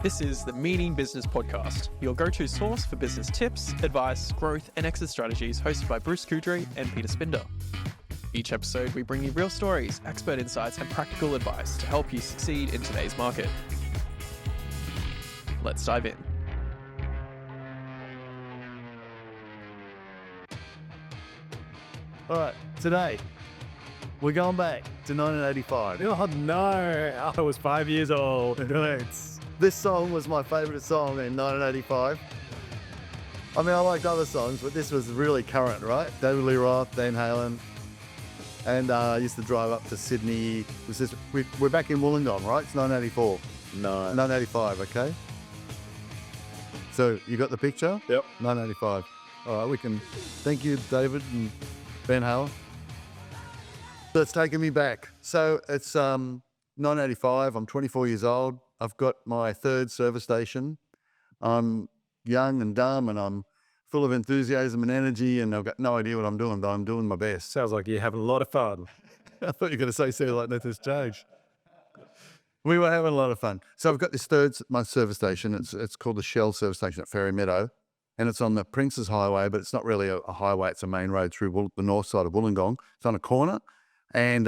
This is the Meaning Business Podcast, your go-to source for business tips, advice, growth, and exit strategies, hosted by Bruce Kudry and Peter Spinder. Each episode, we bring you real stories, expert insights, and practical advice to help you succeed in today's market. Let's dive in. All right, today we're going back to 1985. Oh no, I was 5 years old. This song was my favourite song in 1985. I mean, I liked other songs, but this was really current, right? David Lee Roth, Van Halen. And I used to drive up to Sydney. We're back in Wollongong, right? It's 1984. No. 1985, okay? So you got the picture? Yep. 1985. All right, we can thank you, David and Van Halen. So it's taken me back. So it's 1985. I'm 24 years old. I've got my third service station. I'm young and dumb, and I'm full of enthusiasm and energy, and I've got no idea what I'm doing, but I'm doing my best. Sounds like you're having a lot of fun. I thought you were going to say something like that. This changed. We were having a lot of fun. So I've got this my service station. It's called the Shell service station at Ferry Meadow, and it's on the Princes Highway, but it's not really a highway. It's a main road through the north side of Wollongong. It's on a corner, and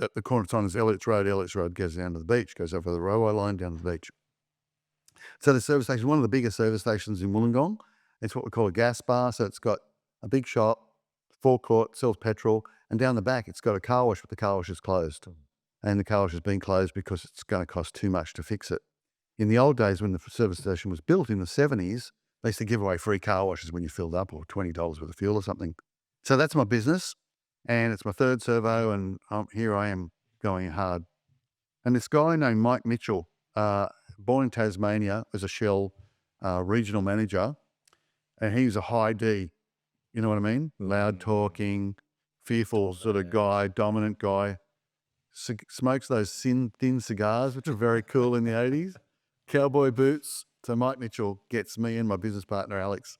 at the corner sign is Elliott's Road. Elliott's Road goes down to the beach, goes over the railway line down to the beach. So the service station is one of the biggest service stations in Wollongong. It's what we call a gas bar. So it's got a big shop, forecourt, sells petrol, and down the back it's got a car wash, but the car wash is closed. And the car wash has been closed because it's going to cost too much to fix it. In the old days, when the service station was built in the 70s, they used to give away free car washes when you filled up, or $20 worth of fuel or something. So that's my business, and it's my third servo, and here I am going hard. And this guy named Mike Mitchell, born in Tasmania, was a Shell regional manager, and he was a high D, you know what I mean? Loud talking, fearful sort of guy, dominant guy. Smokes those thin cigars, which are very cool in the 80s. Cowboy boots. So Mike Mitchell gets me and my business partner, Alex.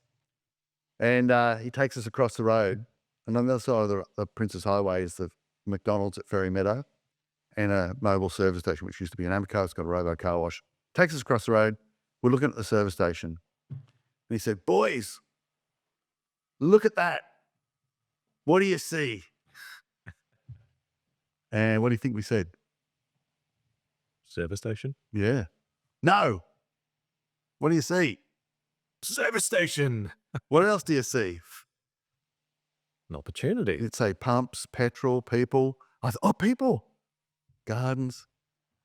And he takes us across the road. And on the other side of the Princes Highway is the McDonald's at Ferry Meadow and a mobile service station, which used to be an Amoco. It's got a robo car wash. Takes us across the road. We're looking at the service station. And he said, "Boys, look at that. What do you see?" And what do you think we said? Service station? Yeah. No. What do you see? Service station! What else do you see? An opportunity. It'd say pumps, petrol, people. I thought, oh, people. Gardens.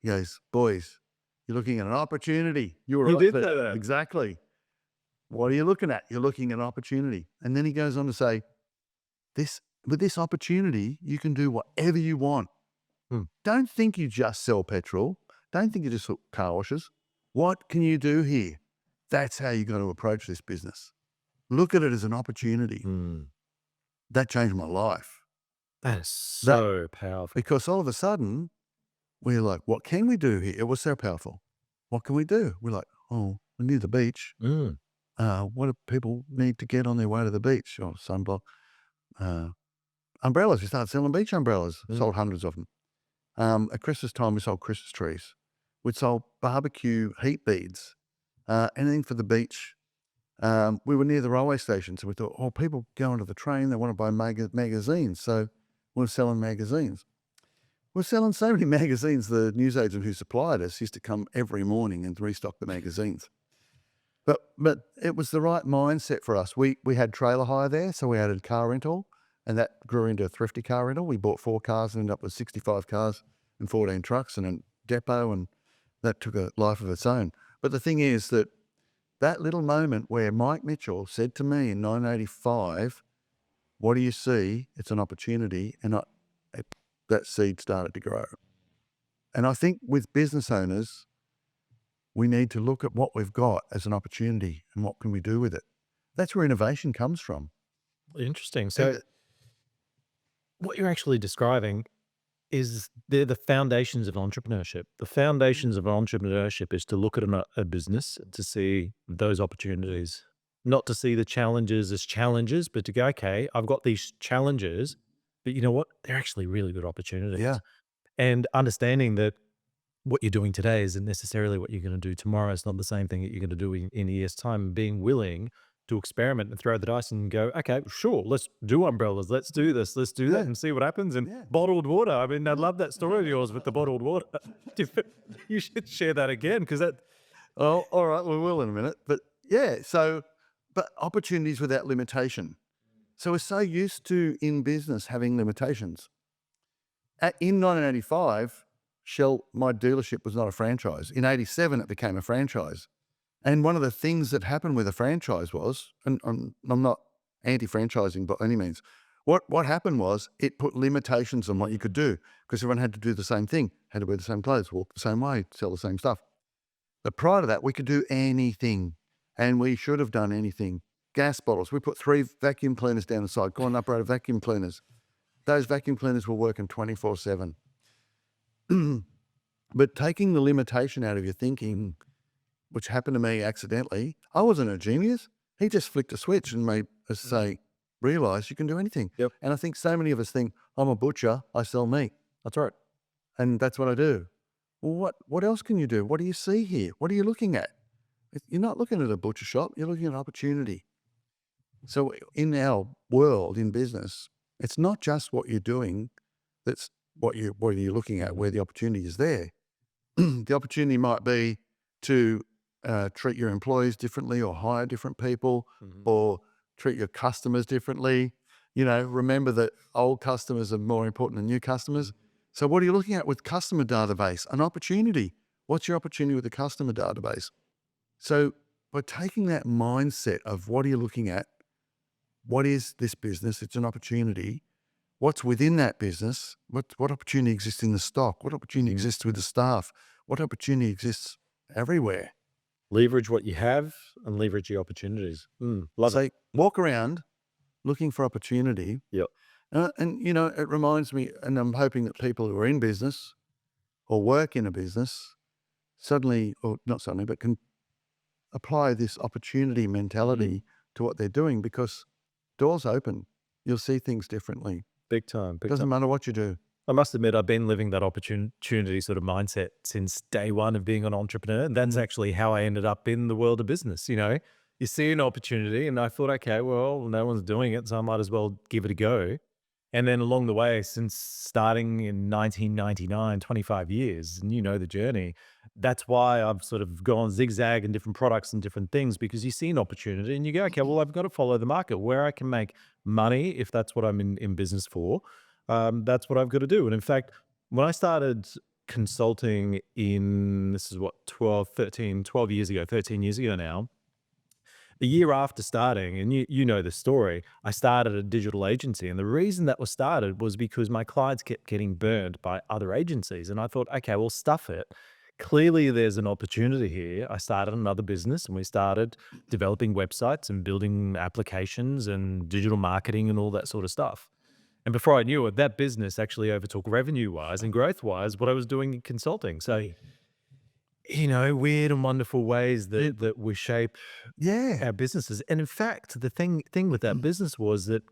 He goes, "Boys, you're looking at an opportunity." You were He right did there. say that. Exactly. What are you looking at? You're looking at an opportunity. And then he goes on to say, with this opportunity, you can do whatever you want. Don't think you just sell petrol. Don't think you just sell car washes. What can you do here? That's how you got to approach this business. Look at it as an opportunity. That changed my life. That is so powerful. Because all of a sudden, we're like, what can we do here? It was so powerful. What can we do? We're like, oh, we're near the beach. What do people need to get on their way to the beach? Or sunblock. Umbrellas. We started selling beach umbrellas. Sold hundreds of them. At Christmas time, we sold Christmas trees. We'd sold barbecue heat beads, anything for the beach. We were near the railway station, so we thought, oh, people go onto the train, they want to buy magazines. So we're selling magazines. We're selling so many magazines, the newsagent who supplied us used to come every morning and restock the magazines. But it was the right mindset for us. We had trailer hire there, so we added car rental, and that grew into a thrifty car rental. We bought 4 cars and ended up with 65 cars and 14 trucks and a depot, and that took a life of its own. But the thing is that little moment where Mike Mitchell said to me in 1985, "What do you see? It's an opportunity," and that seed started to grow. And I think with business owners, we need to look at what we've got as an opportunity and what can we do with it. That's where innovation comes from. Interesting. So what you're actually describing is they're the foundations of entrepreneurship. The foundations of entrepreneurship is to look at a business and to see those opportunities, not to see the challenges as challenges, but to go, okay, I've got these challenges, but you know what? They're actually really good opportunities. Yeah. And understanding that what you're doing today isn't necessarily what you're going to do tomorrow. It's not the same thing that you're going to do in a year's time. Being willing to experiment and throw the dice and go, okay, sure, let's do umbrellas. Let's do this. Let's do that Yeah. and see what happens. And Yeah. bottled water. I mean, I love that story of yours with the bottled water. You should share that again because that, Oh, all right, we will in a minute. But yeah, but opportunities without limitation. So we're so used to in business having limitations. In 1985, Shell, my dealership was not a franchise. In 87, it became a franchise. And one of the things that happened with a franchise was, and I'm not anti-franchising by any means, what happened was it put limitations on what you could do because everyone had to do the same thing, had to wear the same clothes, walk the same way, sell the same stuff. But prior to that, we could do anything, and we should have done anything. Gas bottles. We put 3 vacuum cleaners down the side, gone and operated vacuum cleaners. Those vacuum cleaners were working 24/7. But taking the limitation out of your thinking, which happened to me accidentally, I wasn't a genius. He just flicked a switch and made us say, realize you can do anything. Yep. And I think so many of us think, I'm a butcher, I sell meat. that's right. And that's what I do. Well, what else can you do? What do you see here? What are you looking at? You're not looking at a butcher shop, you're looking at an opportunity. So in our world, in business, it's not just what you're doing, that's what you're looking at, where the opportunity is there. The opportunity might be to treat your employees differently or hire different people or treat your customers differently. Remember that old customers are more important than new customers. So what are you looking at with customer database? An opportunity. What's your opportunity with the customer database? So by taking that mindset of what are you looking at? What is this business? It's an opportunity. What's within that business? What opportunity exists in the stock? What opportunity exists with the staff? What opportunity exists everywhere? Leverage what you have and leverage your opportunities. Love it. So walk around looking for opportunity. Yep. And it reminds me, and I'm hoping that people who are in business or work in a business suddenly, or not suddenly, but can apply this opportunity mentality to what they're doing, because doors open. You'll see things differently. Big time. Big Doesn't time. matter what you do. I must admit, I've been living that opportunity sort of mindset since day one of being an entrepreneur. And that's actually how I ended up in the world of business. You see an opportunity and I thought, okay, well, no one's doing it, so I might as well give it a go. And then along the way, since starting in 1999, 25 years, and the journey, that's why I've sort of gone zigzag in different products and different things, because you see an opportunity and you go, okay, well, I've got to follow the market where I can make money if that's what I'm in business for. That's what I've got to do. And in fact, when I started consulting this is what, 12 years ago, 13 years ago now, a year after starting, and you know the story, I started a digital agency. And the reason that was started was because my clients kept getting burned by other agencies. And I thought, okay, well, stuff it. Clearly, there's an opportunity here. I started another business and we started developing websites and building applications and digital marketing and all that sort of stuff. And before I knew it, that business actually overtook revenue-wise and growth-wise what I was doing in consulting. So, weird and wonderful ways that we shape Yeah. our businesses. And in fact, the thing with that business was that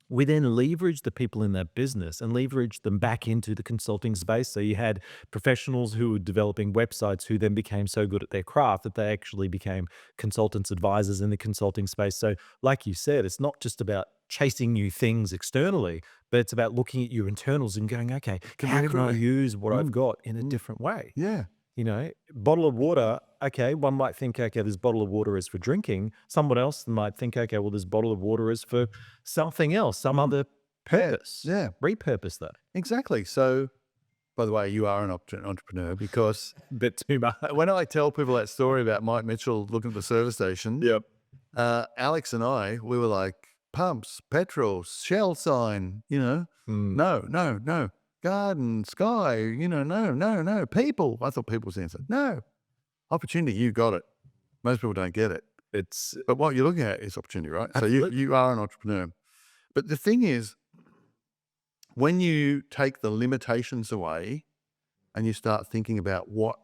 we then leveraged the people in that business and leveraged them back into the consulting space. So you had professionals who were developing websites who then became so good at their craft that they actually became consultants, advisors in the consulting space. So like you said, it's not just about chasing new things externally, but it's about looking at your internals and going, okay, how can I use what I've got in a different way? Yeah. Bottle of water, okay, one might think, okay, this bottle of water is for drinking. Someone else might think, okay, well, this bottle of water is for something else, some other purpose. Yeah. Repurpose that. Exactly. So, by the way, you are an entrepreneur, because Bit too much. when I tell people that story about Mike Mitchell looking at the service station, Yep. Alex and we were like, pumps, petrol, Shell sign, no. Garden, sky, no. People. I thought people was the answer. No. Opportunity, you got it. Most people don't get it. But what you're looking at is opportunity, right? Absolutely. So you are an entrepreneur. But the thing is, when you take the limitations away and you start thinking about what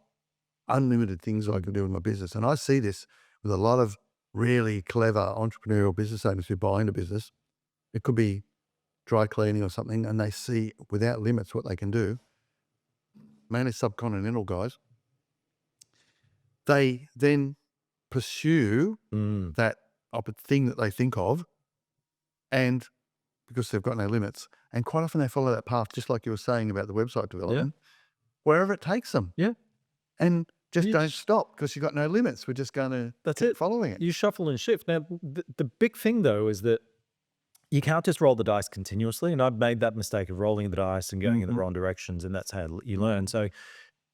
unlimited things I can do in my business, and I see this with a lot of really clever entrepreneurial business owners who buy into business. It could be dry cleaning or something, and they see without limits what they can do. mainly subcontinental guys, they then pursue that thing that they think of, and because they've got no limits, and quite often they follow that path, just like you were saying about the website development, wherever it takes them. Yeah. And just You don't just- stop because you've got no limits. We're just going to That's keep it. following it. You shuffle and shift. Now, the big thing though is that you can't just roll the dice continuously. And I've made that mistake of rolling the dice and going in the wrong directions, and that's how you learn. So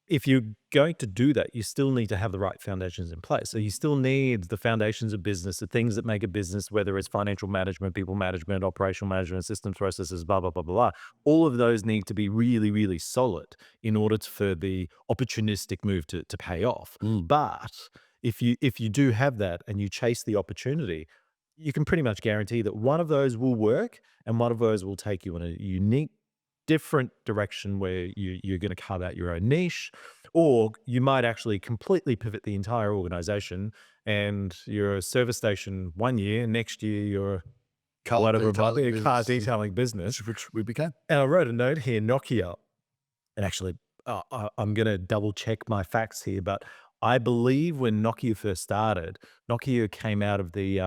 if you're going to do that, you still need to have the right foundations in place. So you still need the foundations of business, the things that make a business, whether it's financial management, people management, operational management, systems, processes, blah, blah, blah, blah, blah. All of those need to be really, really solid in order for the opportunistic move to pay off. But if you do have that and you chase the opportunity, you can pretty much guarantee that one of those will work and one of those will take you in a unique, different direction where you're going to carve out your own niche, or you might actually completely pivot the entire organization and you're a service station 1 year, next year you're whatever it might be, a car detailing business. Which we became. And I wrote a note here, Nokia, and actually I'm going to double check my facts here, but I believe when Nokia first started, Nokia came out of the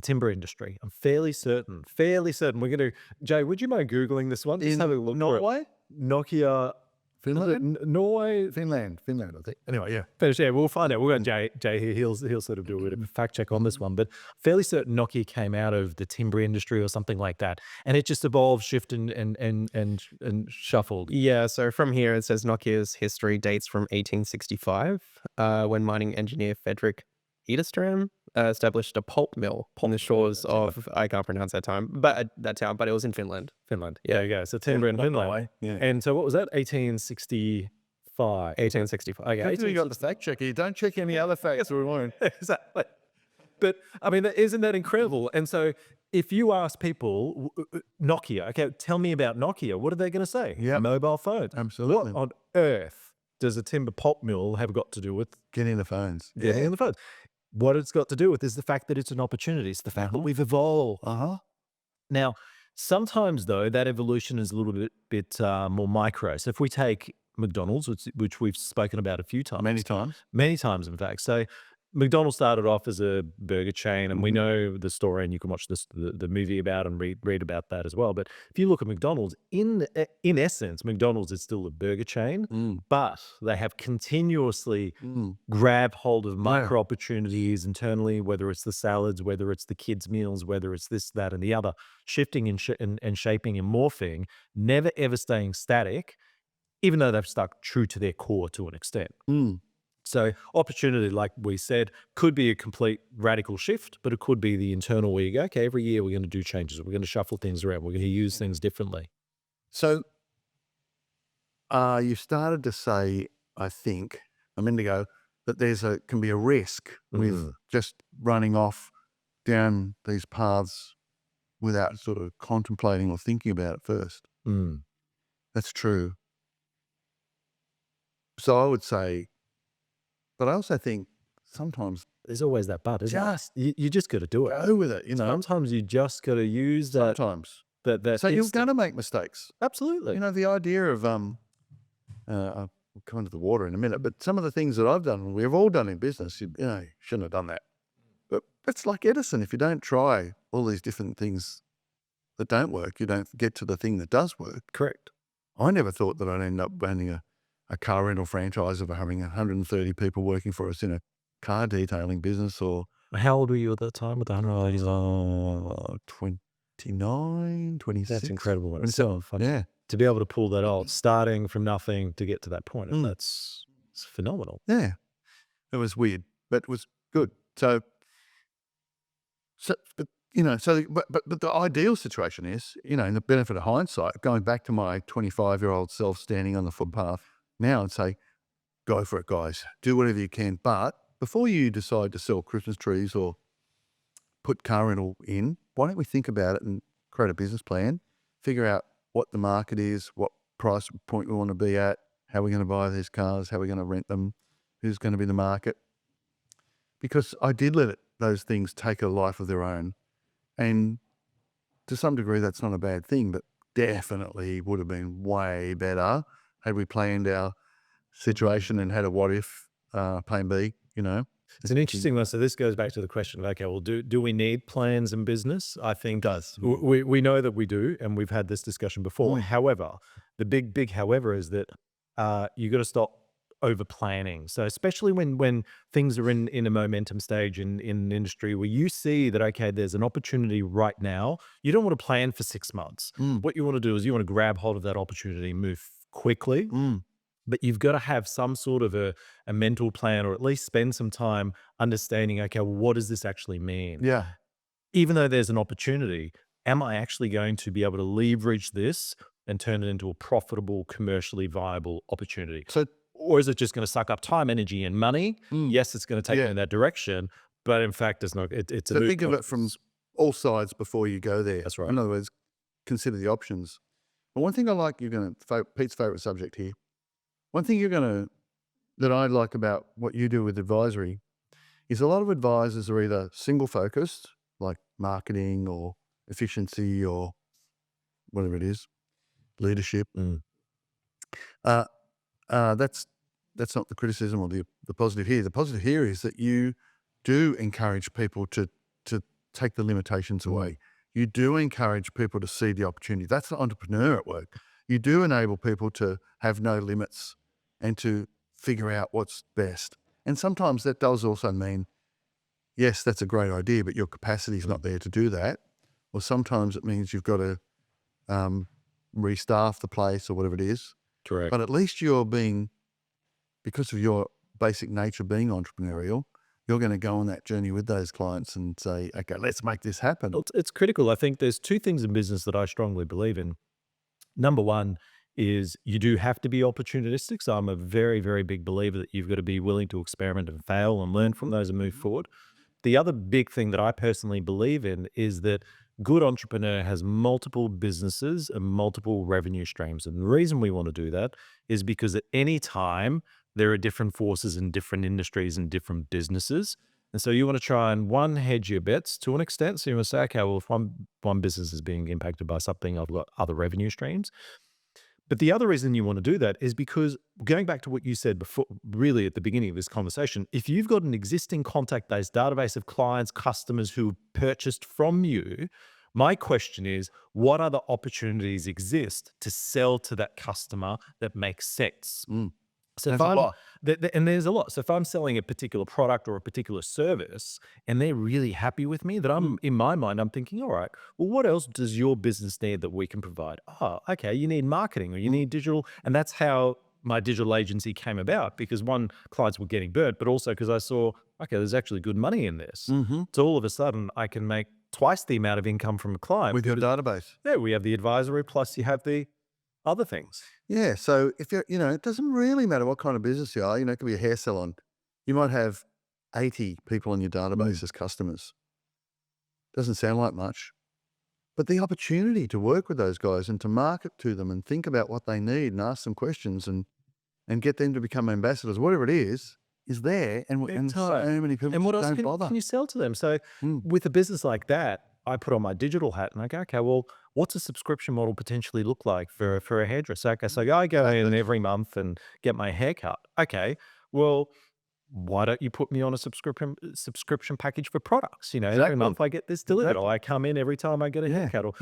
timber industry. I'm fairly certain. We're going to, Jay, would you mind Googling this one? Just have a look. Norway? Nokia, Finland? Norway. Finland, I think. Anyway, yeah. But yeah, we'll find out. We've got Jay here. He'll sort of do a bit of a fact check on this one. But fairly certain Nokia came out of the timber industry or something like that. And it just evolved, shifted and shuffled. Yeah, so from here it says Nokia's history dates from 1865, when mining engineer Frederick Edestrom established a pulp mill on the shores of, I can't pronounce that town, but it was in Finland. Yeah. There you go. So timber in Finland. Yeah. And so what was that? 1865. 1865. Okay. You got the fact checker. You don't check any other facts we won't. Exactly. But I mean, isn't that incredible? And so if you ask people, Nokia, okay, tell me about Nokia, what are they going to say? Yep. Mobile phone. Absolutely. What on earth does a timber pulp mill have got to do with Getting the phones. getting in the phones? What it's got to do with is the fact that it's an opportunity. It's the fact that we've evolved. Now, sometimes though, that evolution is a little bit more micro. So if we take McDonald's, which we've spoken about a few times. Many times. In fact. So McDonald's started off as a burger chain, and we know the story, and you can watch the movie about and read about that as well. But if you look at McDonald's, in essence, McDonald's is still a burger chain, but they have continuously grabbed hold of micro opportunities internally, whether it's the salads, whether it's the kids' meals, whether it's this, that, and the other, shifting and shaping and morphing, never ever staying static, even though they've stuck true to their core to an extent. So opportunity, like we said, could be a complete radical shift, but it could be the internal where you go, okay, every year we're going to do changes. We're going to shuffle things around. We're going to use things differently. So you started to say, I think, a minute ago, that can be a risk with just running off down these paths without sort of contemplating or thinking about it first. That's true. So I would say, but I also think sometimes There's always that but, isn't it? You just got to do it. go with it, you know. Sometimes you just got to use that. Sometimes. That So you're instinct. going to make mistakes. Absolutely. You know, the idea of, I'll come into the water in a minute, but some of the things that I've done, we've all done in business, you know, you shouldn't have done that. But it's like Edison. If you don't try all these different things that don't work, you don't get to the thing that does work. Correct. I never thought that I'd end up owning a car rental franchise of having 130 people working for us in a car detailing business, or How old were you at that time with the 100? 29, 26. That's incredible. It's so fun Yeah. to be able to pull that off, starting from nothing to get to that point. And it's phenomenal. Yeah. It was weird, but it was good. But the ideal situation is, you know, in the benefit of hindsight, going back to my 25-year-old self standing on the footpath now and say, go for it, guys. Do whatever you can. But before you decide to sell Christmas trees or put car rental in, why don't we think about it and create a business plan, figure out what the market is, what price point we want to be at, how we're going to buy these cars, how we're going to rent them, who's going to be the market. Because I did let those things take a life of their own. And to some degree, that's not a bad thing, but definitely would have been way better had we planned our situation and had a what if plan B, you know. It's an interesting one. So this goes back to the question of, okay, well, do we need plans in business? I think It does. we know that we do, and we've had this discussion before. However, the big however is that you got to stop over planning. So especially when things are in a momentum stage in an industry where you see that, okay, there's an opportunity right now, you don't want to plan for 6 months. What you want to do is you want to grab hold of that opportunity, move quickly. But you've got to have some sort of a mental plan, or at least spend some time understanding, okay, well, what does this actually mean? Yeah. Even though there's an opportunity, am I actually going to be able to leverage this and turn it into a profitable, commercially viable opportunity? So Or is it just going to suck up time, energy, and money? Yes, it's going to take me Yeah. in that direction, but in fact, it's not. It's a So moot think of point. it from all sides before you go there. That's right. In other words, consider the options. But one thing I like, Pete's favourite subject here. One thing that I like about what you do with advisory is a lot of advisors are either single focused, like marketing or efficiency or whatever it is, leadership. That's not the criticism or the positive here. The positive here is that you do encourage people to take the limitations away. You do encourage people to see the opportunity. That's the entrepreneur at work. You do enable people to have no limits and to figure out what's best. And sometimes that does also mean, yes, that's a great idea, but your capacity is not there to do that. Or sometimes it means you've got to restaff the place or whatever it is. Correct. But at least because of your basic nature being entrepreneurial, you're going to go on that journey with those clients and say, okay, let's make this happen. It's critical. I think there's two things in business that I strongly believe in. Number one is you do have to be opportunistic. So I'm a very, very big believer that you've got to be willing to experiment and fail and learn from those and move forward. The other big thing that I personally believe in is that good entrepreneur has multiple businesses and multiple revenue streams. And the reason we want to do that is because at any time there are different forces in different industries and different businesses. And so you want to try and hedge your bets to an extent. So you want to say, okay, well, if one business is being impacted by something, I've got other revenue streams. But the other reason you want to do that is because, going back to what you said before, really at the beginning of this conversation, if you've got an existing contact-based database of clients, customers who purchased from you, my question is, what other opportunities exist to sell to that customer that makes sense? So There's a lot. And there's a lot. So if I'm selling a particular product or a particular service and they're really happy with me, that I'm in my mind, I'm thinking, all right, well, what else does your business need that we can provide? Oh, okay, you need marketing or you need digital. And that's how my digital agency came about, because one, clients were getting burnt, but also because I saw, okay, there's actually good money in this. So all of a sudden I can make twice the amount of income from a client. With your database. Yeah, we have the advisory, plus you have the other things. Yeah. So if you're, it doesn't really matter what kind of business you are. It could be a hair salon. You might have 80 people in your database as customers. Doesn't sound like much. But the opportunity to work with those guys and to market to them and think about what they need and ask them questions and get them to become ambassadors, whatever it is there. And so many people And what else don't bother. can you sell to them? So with a business like that, I put on my digital hat and I go, okay, well, what's a subscription model potentially look like for a hairdresser? Okay, so I go in every month and get my hair cut. Okay, well, why don't you put me on a subscription package for products? Every Exactly. month I get this delivered, or I come in every time I get a haircut, or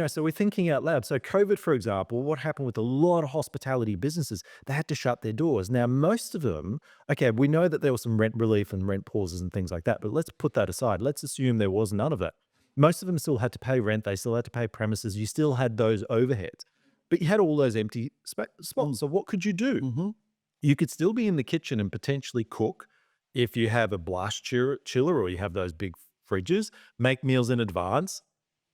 so we're thinking out loud. So COVID, for example, what happened with a lot of hospitality businesses? They had to shut their doors. Now, most of them, okay, we know that there was some rent relief and rent pauses and things like that, but let's put that aside. Let's assume there was none of that. Most of them still had to pay rent. They still had to pay premises. You still had those overheads, but you had all those empty spots. So what could you do? You could still be in the kitchen and potentially cook if you have a blast chiller or you have those big fridges, make meals in advance,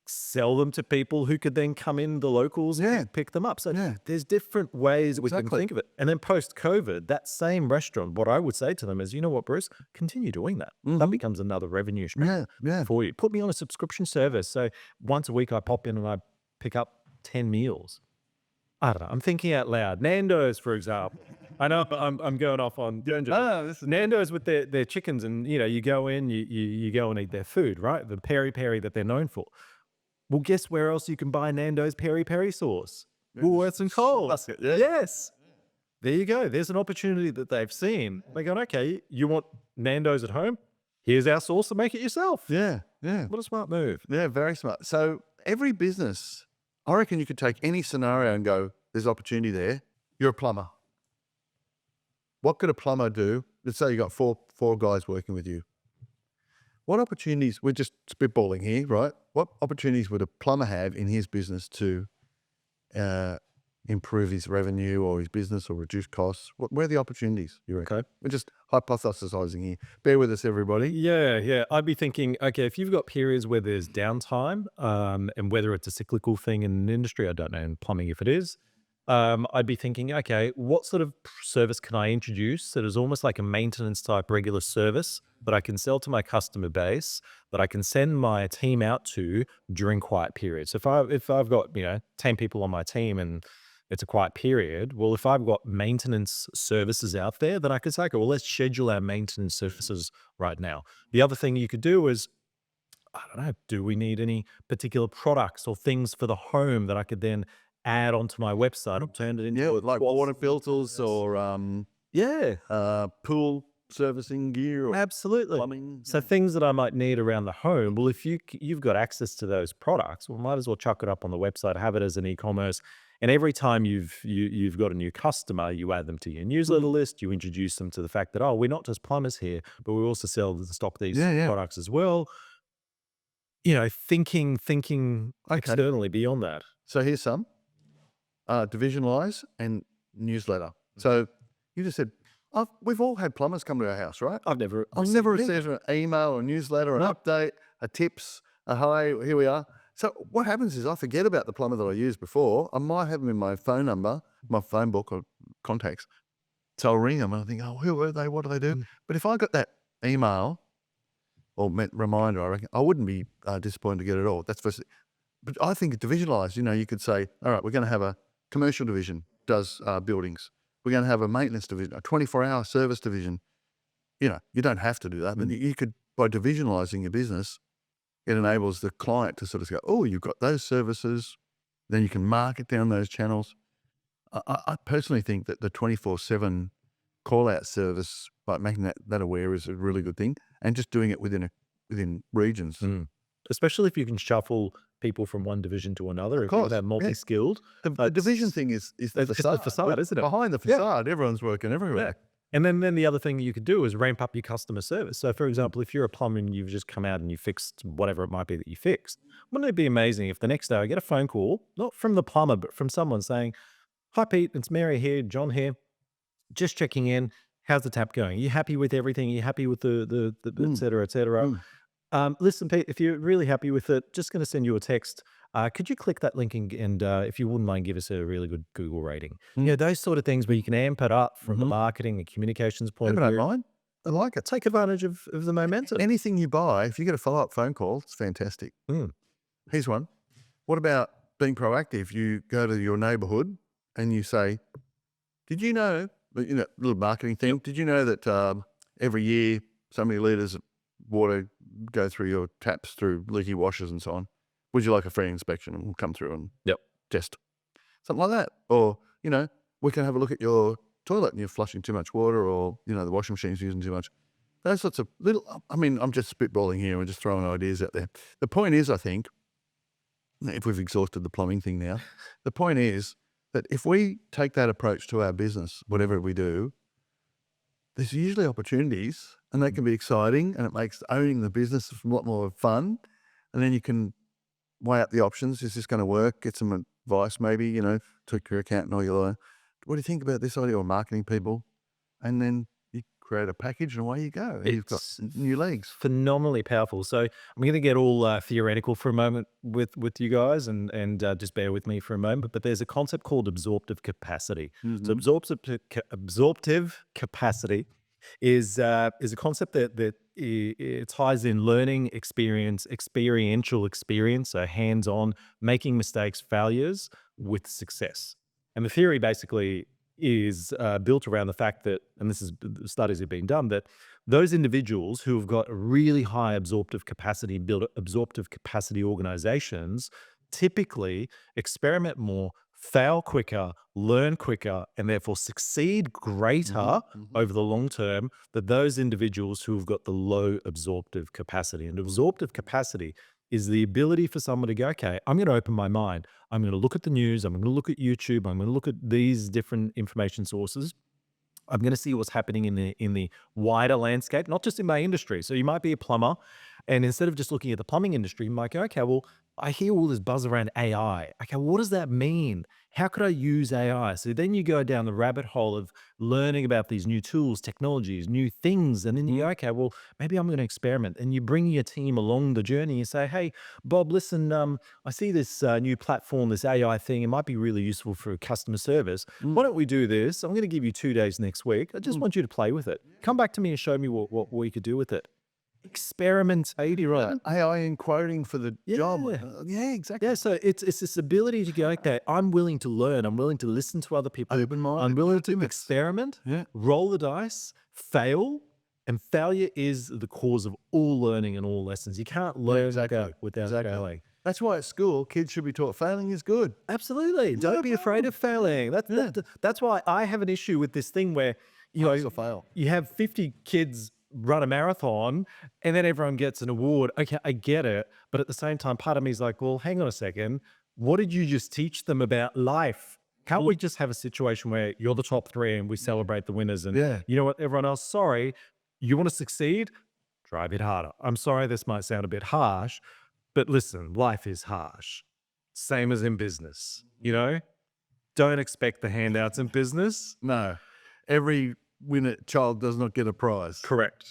sell them to people who could then come in, the locals, and pick them up. So there's different ways we can think of it. And then post-COVID, that same restaurant, what I would say to them is, you know what, Bruce, continue doing that. That becomes another revenue stream for you. Put me on a subscription service. So once a week I pop in and I pick up 10 meals. I don't know. I'm thinking out loud. Nando's, for example. I know I'm going off on Nando's with their chickens, and you go in, you go and eat their food, right? The peri-peri that they're known for. Well, guess where else you can buy Nando's peri-peri sauce? Woolworths and Coles. Yes. there you go. There's an opportunity that they've seen. They're going, okay, you want Nando's at home? Here's our sauce to make it yourself. Yeah, yeah. What a smart move. Yeah, very smart. So every business, I reckon you could take any scenario and go, there's opportunity there. You're a plumber. What could a plumber do? Let's say you got four guys working with you. What opportunities, we're just spitballing here, right? What opportunities would a plumber have in his business to improve his revenue or his business or reduce costs? Where are the opportunities, you reckon? Okay. We're just hypothesizing here. Bear with us, everybody. Yeah. I'd be thinking, okay, if you've got periods where there's downtime, and whether it's a cyclical thing in an industry, I don't know, in plumbing if it is, I'd be thinking, okay, what sort of service can I introduce that is almost like a maintenance type regular service that I can sell to my customer base, that I can send my team out to during quiet periods. So if I've got 10 people on my team and it's a quiet period, well, if I've got maintenance services out there, then I could say, okay, well, let's schedule our maintenance services right now. The other thing you could do is, I don't know, do we need any particular products or things for the home that I could then add onto my website or turn it into Yeah, a like water filters or pool servicing gear or absolutely. plumbing. So things that I might need around the home. Well, if you've got access to those products, well, might as well chuck it up on the website, have it as an e-commerce. And every time you've got a new customer, you add them to your newsletter list. You introduce them to the fact that, oh, we're not just plumbers here, but we also sell and stock these products as well. Thinking externally beyond that. So here's some. Divisionalize and newsletter. So you just said, we've all had plumbers come to our house, right? I've never received an email or a newsletter, an update, a tips, a hi, here we are. So what happens is I forget about the plumber that I used before. I might have them in my phone number, my phone book or contacts. So I'll ring them and I think, oh, who are they? What do they do? But if I got that email or reminder, I reckon I wouldn't be disappointed to get it all. That's first. But I think divisionalized, you could say, all right, we're going to have a commercial division, does buildings. We're going to have a maintenance division, a 24-hour service division. You don't have to do that, but you could, by divisionalizing your business, it enables the client to sort of go, oh, you've got those services, then you can market down those channels. I personally think that the 24/7 call-out service, like making that aware, is a really good thing, and just doing it within regions. Especially if you can shuffle people from one division to another, if they're multi-skilled. The division thing is the facade, isn't it? Behind the facade, everyone's working everywhere. Yeah. And then the other thing you could do is ramp up your customer service. So for example, if you're a plumber and you've just come out and you fixed whatever it might be that you fixed, wouldn't it be amazing if the next day I get a phone call, not from the plumber, but from someone saying, hi Pete, it's Mary here, John here, just checking in. How's the tap going? Are you happy with everything? Are you happy with the et cetera, et cetera? Listen, Pete, if you're really happy with it, just going to send you a text. Could you click that link and if you wouldn't mind, give us a really good Google rating? Those sort of things where you can amp it up from the marketing and communications point of view. I don't mind. I like it. Take advantage of the momentum. Anything you buy, if you get a follow-up phone call, it's fantastic. Here's one. What about being proactive? You go to your neighborhood and you say, did you know, little marketing thing, did you know that every year so many litres of water go through your taps through leaky washers and so on? Would you like a free inspection? And we'll come through and test. Something like that. Or, we can have a look at your toilet and you're flushing too much water, or, the washing machine's using too much. Those sorts of I'm just spitballing here and just throwing ideas out there. The point is, I think, if we've exhausted the plumbing thing now, the point is that if we take that approach to our business, whatever we do, there's usually opportunities and they can be exciting, and it makes owning the business a lot more fun. And then you can weigh up the options. Is this going to work? Get some advice maybe, to your accountant or your lawyer. What do you think about this idea, or marketing people? And then you create a package and away you go. And you've got new legs. Phenomenally powerful. So I'm going to get all theoretical for a moment with you guys and just bear with me for a moment. But there's a concept called absorptive capacity. So absorptive capacity is a concept that it ties in learning experience, experiential experience, so hands-on, making mistakes, failures with success. And the theory basically is built around the fact that, and this is studies have been done, that those individuals who have got really high absorptive capacity, build absorptive capacity organizations, typically experiment more, fail quicker, learn quicker, and therefore succeed greater over the long term than those individuals who have got the low absorptive capacity. And absorptive capacity is the ability for someone to go, okay, I'm going to open my mind. I'm going to look at the news. I'm going to look at YouTube. I'm going to look at these different information sources. I'm going to see what's happening in the wider landscape, not just in my industry. So you might be a plumber, and instead of just looking at the plumbing industry, you might go, okay, well, I hear all this buzz around AI. Okay, what does that mean? How could I use AI? So then you go down the rabbit hole of learning about these new tools, technologies, new things, and then you go, okay, well, maybe I'm going to experiment. And you bring your team along the journey. You say, hey, Bob, listen, I see this new platform, this AI thing. It might be really useful for customer service. Why don't we do this? I'm going to give you 2 days next week. I just want you to play with it. Come back to me and show me what we could do with it. Experiment, right? AI in quoting for the job. Yeah, exactly. Yeah, so it's this ability to go, okay, I'm willing to learn. I'm willing to listen to other people. Open mind. I'm willing to experiment, roll the dice, fail. And failure is the cause of all learning and all lessons. You can't learn without failing. That's why at school, kids should be taught failing is good. Absolutely. Don't be afraid of failing. That's why I have an issue with this thing where, Fail. you have 50 kids run a marathon and then everyone gets an award. Okay, I get it. But at the same time, part of me is like, well, hang on a second. What did you just teach them about life? Can't we just have a situation where you're the top 3 and we celebrate the winners? And you know what, everyone else, sorry, you want to succeed? Try a bit harder. I'm sorry, this might sound a bit harsh, but listen, life is harsh. Same as in business, Don't expect the handouts in business. No. Every winner child does not get a prize. Correct.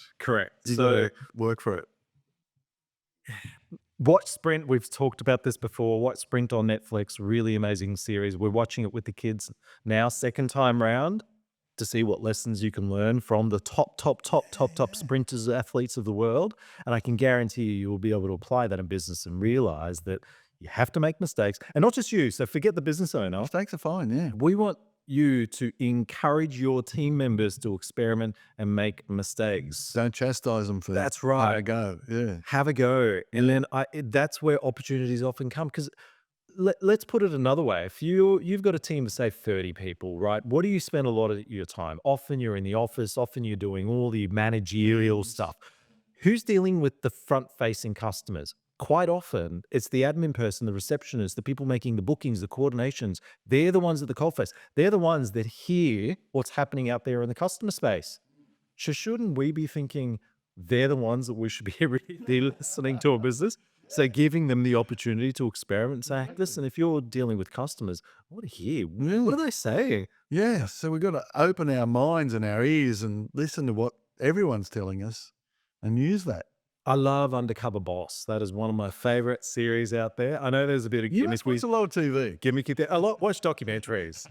You gotta work for it. Watch Sprint. We've talked about this before. Watch Sprint on Netflix. Really amazing series. We're watching it with the kids now, second time round, to see what lessons you can learn from the top sprinters, athletes of the world. And I can guarantee you will be able to apply that in business and realize that you have to make mistakes. And not just you. So forget the business owner. Mistakes are fine, yeah. We want you to encourage your team members to experiment and make mistakes. Don't chastise them for that. That's right. Have a go. Yeah. Have a go. And then that's where opportunities often come. Because let's put it another way. If you've got a team of, say, 30 people, right? What do you spend a lot of your time? Often you're in the office. Often you're doing all the managerial stuff. Who's dealing with the front-facing customers? Quite often, it's the admin person, the receptionist, the people making the bookings, the coordinations. They're the ones at the coalface. They're the ones that hear what's happening out there in the customer space. So shouldn't we be thinking they're the ones that we should be really listening to a business? So giving them the opportunity to experiment and say, hey, listen, if you're dealing with customers, I want to hear. What are they saying? Yeah, so we've got to open our minds and our ears and listen to what everyone's telling us and use that. I love Undercover Boss. That is one of my favorite series out there. I know there's a bit of gimmick. Watch a lot of TV. Gimmick. Watch documentaries.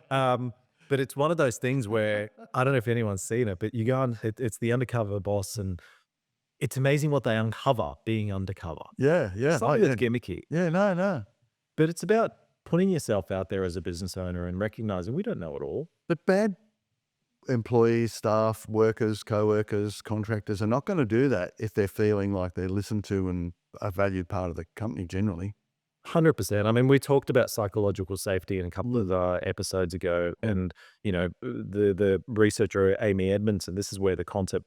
But it's one of those things where, I don't know if anyone's seen it, but you go on, it's the Undercover Boss, and it's amazing what they uncover being undercover. Yeah. Something that's gimmicky. Yeah, no. But it's about putting yourself out there as a business owner and recognizing we don't know it all. But bad employees, staff, workers, co-workers, contractors are not going to do that if they're feeling like they're listened to and a valued part of the company generally. 100%. I mean, we talked about psychological safety in a couple of episodes ago, and the researcher Amy Edmondson, this is where the concept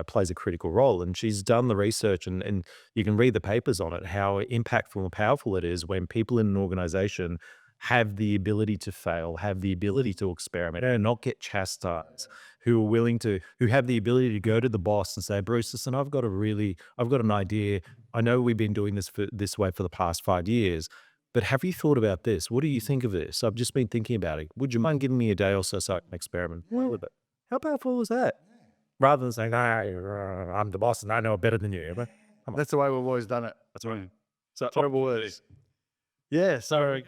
plays a critical role, and she's done the research, and you can read the papers on it, how impactful and powerful it is when people in an organization have the ability to fail, have the ability to experiment and not get chastised, who have the ability to go to the boss and say, Bruce, listen, I've got an idea. I know we've been doing this way for the past 5 years, but have you thought about this? What do you think of this? I've just been thinking about it. Would you mind giving me a day or so I can experiment with it? How powerful is that? Rather than saying, I'm the boss and I know better than you. That's the way we've always done it. That's right. So terrible words. Yeah, so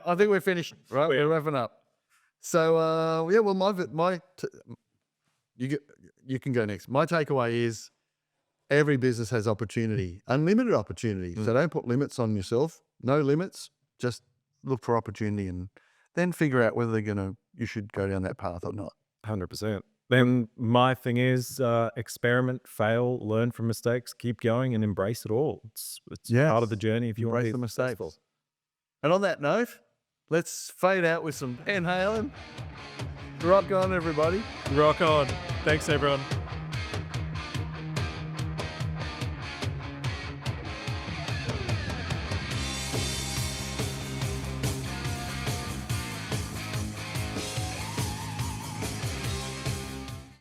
I think we're finished, right? We're wrapping up. So, you can go next. My takeaway is every business has opportunity, unlimited opportunity. So don't put limits on yourself. No limits. Just look for opportunity and then figure out whether you should go down that path or not. 100%. Then my thing is experiment, fail, learn from mistakes, keep going and embrace it all. It's part of the journey if you want to be the mistakes. successful. And on that note, Let's fade out with some Van Halen. Rock on, everybody. Rock on. Thanks, everyone.